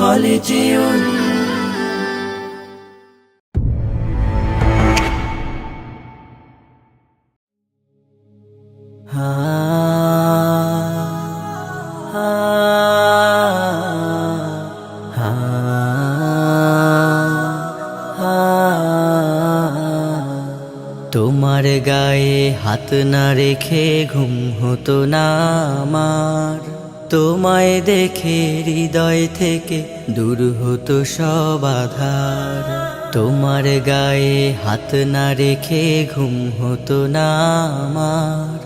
خالدون তোমার গায়ে হাত না রেখে ঘুম হতো না আমার, তোমায় দেখে হৃদয় থেকে দূর হতো সব আধার। তোমার গায়ে হাত না রেখে ঘুম হতো না আমার,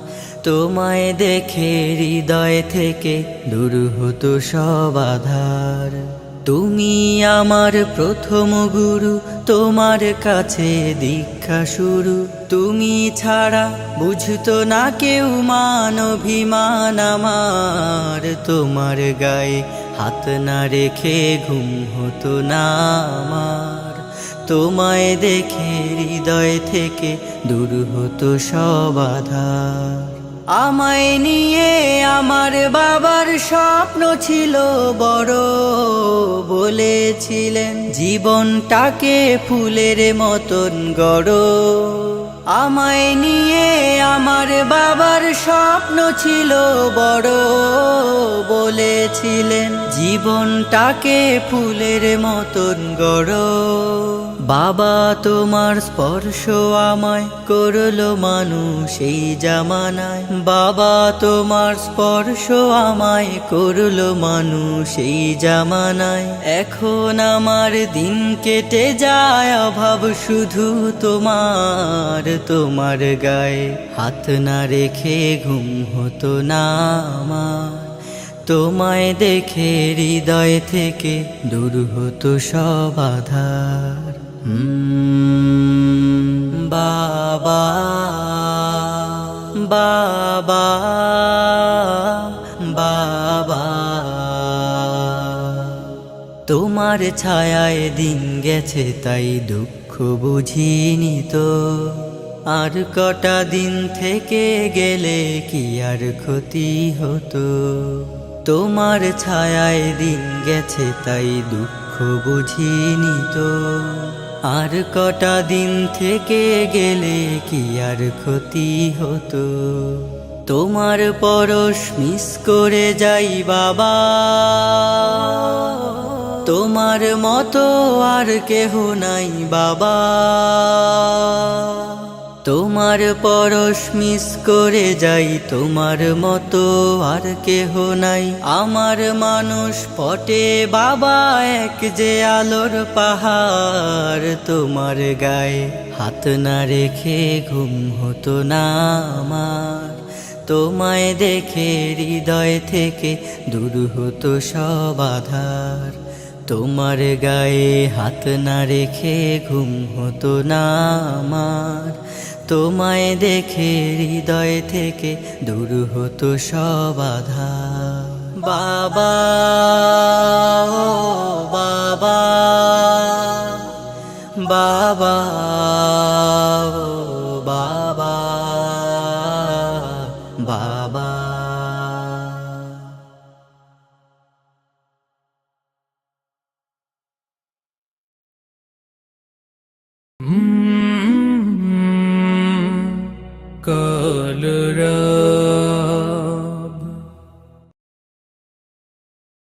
তোমায় দেখে হৃদয় থেকে দূর হতো সব আধার। তুমি আমার প্রথম গুরু, তোমার কাছে দীক্ষা শুরু। তুমি ছাড়া বুঝতো না কেউ মান অভিমান আমার, তোমার গায়ে হাত না রেখে ঘুম হতো না আমার, তোমায় দেখে হৃদয় থেকে দূর হতো সব আধার। আমায় নিয়ে আমার বাবার স্বপ্ন ছিল বড়, বলেছিলেন জীবনটাকে ফুলের মতন গড়ো। আমায় নিয়ে আমার বাবার স্বপ্ন ছিল বড়, বলেছিলেন জীবনটাকে ফুলের মতন গড়ো। বাবা তোমার স্পর্শ আমায় করলো মানুষ এই জামানায়, বাবা তোমার স্পর্শ আমায় করলো মানুষ এই জামানায়। এখন আমার দিন কেটে যায় অভাব শুধু তোমার, তোমার গায়ে হাত না রেখে ঘুম হতো না আমার, তোমায় দেখে হৃদয় থেকে দূর হতো সব আধার। বাবা বাবা বাবা, তোমার ছায়ায় দিন গেছে তাই দুঃখ বুঝিনি তো, আর কটা দিন থেকে গেলে কি আর ক্ষতি হতো। তোমার ছায়ায় দিন গেছে তাই দুঃখ বুঝিনি তো, আর কটা দিন থেকে গেলে কি আর ক্ষতি হতো। তোমার পরশ মিস করে যাই বাবা, তোমার মতো আর কেহ নাই বাবা। তোমার পরশ মিস করে যাই, তোমার মতো আর কেহ নাই আমার মানুষ পটে বাবা, এক যে আলোর পাহাড়। তোমার গায়ে হাত না রেখে ঘুম হতো না আমার, তোমায় দেখে হৃদয় থেকে দূর হতো সব আধার। তোমার গায়ে হাত না রেখে ঘুম হতো না আমার, তোমায় দেখে হৃদয় থেকে দূর হতো সব আধার। বাবা ও বাবা, বাবা ও বাবা, বাবা। কাল